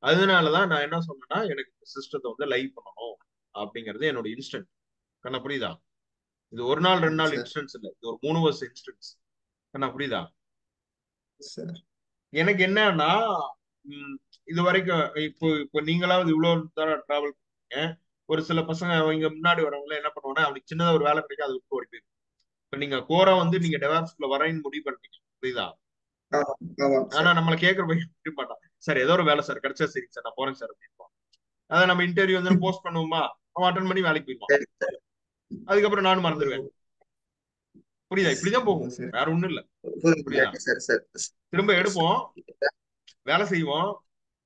அதனாலதான் நான் என்ன சொன்னேன்னா எனக்கு சிஸ்டத்தை வந்து லைவ் பண்ணணும் அப்படிங்கிறது என்னோட இன்ஸ்டன்ட். கண்ணா புரியுதா? இது ஒரு நாள் 2 நாள் சார். இன்ஸ்டன்ஸ் இல்ல. இது ஒரு 3 வருஷம் இன்ஸ்டன்ஸ். கண்ணா புரியுதா? சார். எனக்கு என்னன்னா ம், இது வரைக்கும் இப்போ இப்போ நீங்களாவது இவ்வளவு தூரம் டிராவல் பண்ணீங்க. ஒரு சில பசங்க அவங்க முன்னாடி வரவங்க என்ன பண்ணுவாங்கன்னா அவனுக்கு சின்னதா ஒரு வேலை கிடைக்கும் அதை விட்டு ஓடி போயிடும். இப்ப நீங்க கோரா வந்து நீங்க டெவாப்ஸ்குள்ள வரேன்னு முடிவு பண்ணிட்டீங்க. புரியுதா? ஆமாம் ஆனா சார். நம்மள கேட்கற பையன் முடிவு மாட்டான். சார் ஏதோ ஒரு வேலை சார் கிடைச்சா சரி சார் நான் போறேன் சார் அப்படின்பான். அதை நம்ம இன்டர்வியூ வந்து போஸ்ட் பண்ணுவோமா, அவன் அட்டன் பண்ணி வேலைக்கு போயிடுவான். சரி சார். அதுக்கப்புறம் நானும் ஓ மறந்துடுவேன். புரியுதா? இப்படிதான் போகும். சார். வேற ஒண்ணும் இல்ல. புரியுதா? புரியுது சார். சார். திரும்ப எடுப்போம், வேலை செய்வோம்,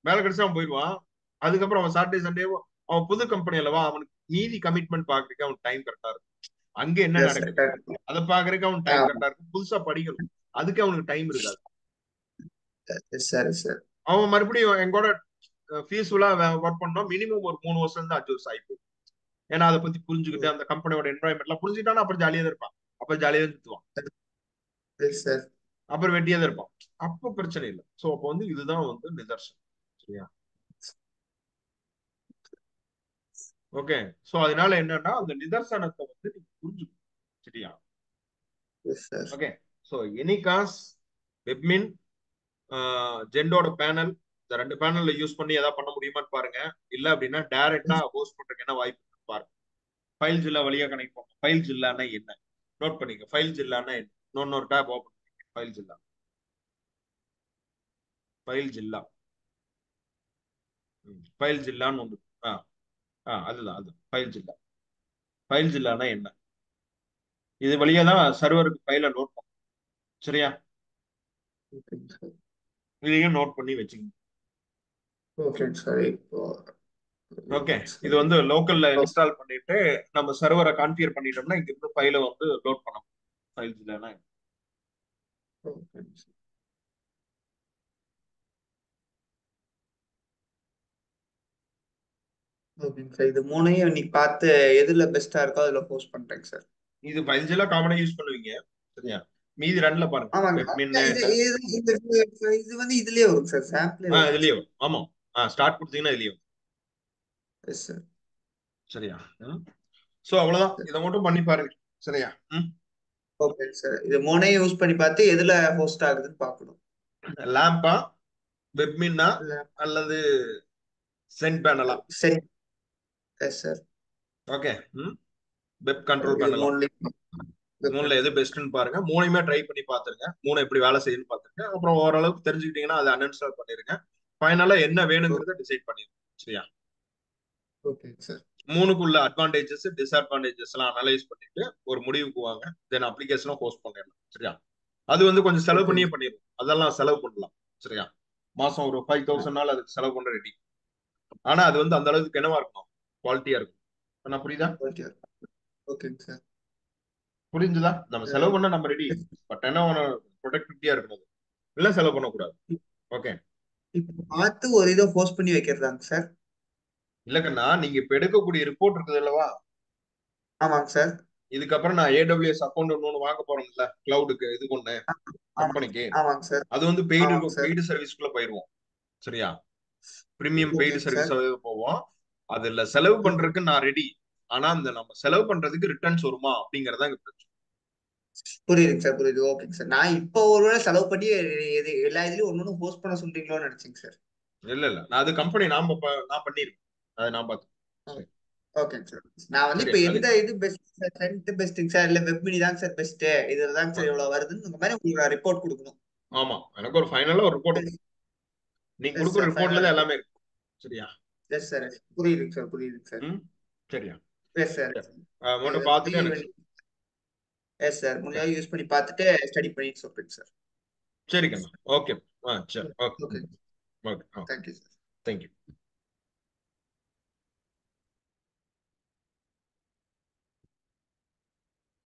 வேலை கிடைச்சா அவன் போயிடுவான். அதுக்கப்புறம் அவன் சாட்டர்டே சண்டே அவன் புது கம்பெனி அல்லவா, அவனுக்கு மீதி கமிட்மெண்ட் பாக்குறதுக்கு அவன் டைம் கரெக்டா இருக்கும். அங்க என்ன எஸ் நடக்குது சார். அதை பாக்குறதுக்கு அவன் டைம் ஆமாம். கரெக்டா இருக்கும். புதுசா படிக்கணும், அதுக்கு அவனுக்கு டைம் இருக்காது. S sir. Yes sir. அவன் மறுபடியும் எங்கூட பீஸ்ஃபுல்லா ஒர்க் பண்ணோம். மினிமம் ஒரு 3 வருஷம் இருந்து 5 வருஷம் ஆயிப்போம். ஏன்னா அதை பத்தி புரிஞ்சுக்கிட்டு அந்த கம்பெனியோட என்வாயன்மெண்ட் எல்லாம் புரிஞ்சுக்கிட்டானா அப்புறம் ஜாலியா தான் இருப்பான். அப்ப ஜாலியா தான் சுத்துவான். Yes sir. அப்புறம் வெட்டியா தான் இருப்பான். அப்ப பிரச்சனை இல்லை. சோ அப்போ வந்து இதுதான் வந்து நிதர்சனம். சரியா? ஓகே. சோ அதனால என்னன்னா அந்த நிதர்சனத்தை வந்து நீங்க புரிஞ்சுக்கணும். சரியா? Yes sir. Okay. So anyways, Webmin, ஜெண்டோட பேனல், இந்த 2 பேனல்ல யூஸ் பண்ணி ஏதாவது பண்ண முடியுமான்னு பாருங்க. இல்ல அப்படின்னா டைரக்டா ஹோஸ்ட் பண்றதுக்கு என்ன வாய்ப்பு இருக்குன்னு பாருங்க. ஃபைல் ஜில்லா வழியா கனெக்ட் பண்ணும். ஃபைல் ஜில்லானா என்ன? நோட் பண்ணிக்க. ஃபைல் ஜில்லானா என்ன? இன்னொரு டேப் ஓபன் பண்ணிக்க. ஃபைல் ஜில்லா. ஃபைல் ஜில்லா. ஃபைல் ஜில்லான்னு ஒன்று. ஆ அதுதான் அது ஃபைல் ஜில்லா. ஃபைல் ஜில்லானா என்ன? இது வழியா தான் சர்வருக்கு ஃபைலை லோட் பண்ணும். சரியா? ஓகேங்க சார். இதையும் நோட் பண்ணி வச்சுக்கோங்க. ஓகேங்க சார். இப்போ ஓகே. இது சரி. வந்து லோக்கல்ல இன்ஸ்டால் பண்ணிட்டு நம்ம சர்வரை கான்ஃபிகர் பண்ணிட்டோம்னா இங்க இருந்து ஃபைலை வந்து லோட் பண்ண முடியும். ஃபைல் ஜில்லானா என்ன? ஓகேங்க சார். ஓகேங்க சார். இது மூணையும் நீ பார்த்து எதுல பெஸ்டா இருக்கோ அதுல போஸ்ட் பண்றேங்க சார். இது ஃபைல் ஜில்லா காமனா யூஸ் பண்ணுவீங்க. சரியா? மீதி ரன்ல பாருங்க. ஆமாங்க. வெப்மின், இது இது இது இது வந்து இதுலயே வரும் சார். சாம்பிளே வரும் இதுலயே சார். வரும். ஆமா. ஸ்டார்ட் கொடுத்தீங்கன்னா இதுலயே வரும். Yes sir. சரியா? சோ அவ்வளவுதான். இதை மட்டும் பண்ணி பாருங்க. சரியா? ஓகேங்க சார். இது மூணையும் யூஸ் பண்ணி பார்த்து எதுல ஹோஸ்ட் ஆகுதுன்னு பார்க்கணும். லேம்பா, வெப்மின்னா, இல்ல. அல்லது சென்ட் பேனலா? சரி. S sir. Okay. Web control இது பேனலா? மூணுலயும் மூணுல எது பெஸ்ட்னு பாருங்க. மூணுமே ட்ரை பண்ணி பாத்துருங்க. மூணு எப்படி வேலை செய்யுதுன்னு பாத்துருங்க. அப்புறம் ஓரளவுக்கு தெரிஞ்சுக்கிட்டீங்கன்னா அதை அன்இன்ஸ்டால் பண்ணிருங்க. ஃபைனலா என்ன வேணுங்கிறத டிசைட் பண்ணிருங்க. சரியா? ஓகேங்க சார். மூணுக்குள்ள அட்வான்டேஜஸ், டிஸ்அட்வான்டேஜஸ் எல்லாம் அனலைஸ் பண்ணிட்டு ஒரு முடிவுக்கு வாங்க. தென் அப்ளிகேஷனும் ஹோஸ்ட் பண்ணிடலாம். சரியா? அது வந்து கொஞ்சம் செலவு ஓகேங்க பண்ணியே பண்ணிடலாம். அதெல்லாம் செலவு பண்ணலாம். சரியா? மாசம் ஒரு 5,000 அதுக்கு செலவு பண்ண ரெடி. ஆனா அது வந்து அந்த அளவுக்கு என்னவா இருக்கணும்? குவாலிட்டியா இருக்கும். என்ன புரியுதா? ஓகே. ஓகேங்க சார். புரிஞ்சுதா? நம்ம செலவு பண்ண நம்ம ரெடி. பட் என்ன ப்ரொடக்டிவிட்டியா இருக்கணும். இல்ல செலவு பண்ணக்கூடாது. ஓகே. இப்ப பார்த்து ஒரு இதை போஸ்ட் பண்ணி வைக்கிறதாங்க சார். இல்லக்கண்ணா, நீங்க இப்ப எடுக்கக்கூடிய ரிப்போர்ட் இருக்குது அல்லவா, ஆமாங்க சார். இதுக்கப்புறம் நான் AWS அக்கௌண்ட் ஒன்று வாங்க போறோம்ல, கிளவுடுக்கு இது ஒண்ணு ஆமாங்க. கம்பெனிக்கு. ஆமாங்க சார். அது வந்து பெய்டு ஆமாங்க சார். பெய்டு சர்வீஸ்க்குள்ள போயிருவோம். சரியா? பிரீமியம் பெய்டு ஓகேங்க சர்வீஸ் சார். போவோம். அதுல செலவு ஓகே. பண்றதுக்கு நான் ரெடி. ஆனா அந்த நம்ம செலவு பண்றதுக்கு ரிட்டர்ன்ஸ் வருமா அப்படிங்கறத இங்க பிரச்சனை. புரியுதுங்க சார், புரியுது. ஓகேங்க சார். நான் இப்போ ஒருவேளை செலவு பண்ணி எல்லா இதுலயும் ஒண்ணு ஹோஸ்ட் பண்ண சொல்றீங்களோன்னு நினைச்சேங்க சார். இல்ல இல்ல, நான் அது கம்பெனி நான் பண்ணிருக்கேன். அதை நான் பார்த்து. சரி. ஓகேங்க சார். நான் வந்து சரி இப்ப அது. எந்த இது பெஸ்ட் சார், ஃப்ரண்ட் பெஸ்ட்டுங்க சார், இல்ல வெப் மினி தாங்க சார் பெஸ்ட், இதுல தாங்க ஆ, சார் இவ்வளவு வருதுன்னு இந்த மாதிரி உங்களுக்கு ரிப்போர்ட் கொடுக்கணும். ஆமா, எனக்கு ஒரு ஃபைனலா ஒரு ரிப்போர்ட். நீங்க எஸ் கொடுக்குற சார், ரிப்போர்ட்ல ஃபைனல் தான் ரிப்போர்ட். எல்லாமே இருக்கு. சரியா? Yes sir. புரியுதுங்க சார், புரியுதுங்க சார். ம். சரியா? Yes sir. சரி. இதை மட்டும் வந்து பார்த்துட்டு எனக்கு எஸ் சார், சரி. முடிஞ்சாலும் யூஸ் பண்ணி பார்த்துட்டு ஸ்டடி பண்ணிட்டு சொல்றேங்க சார். சரி கண்ணா. ஓகே. சரி. Okay. Okay. Okay. Thank you sir. Thank you.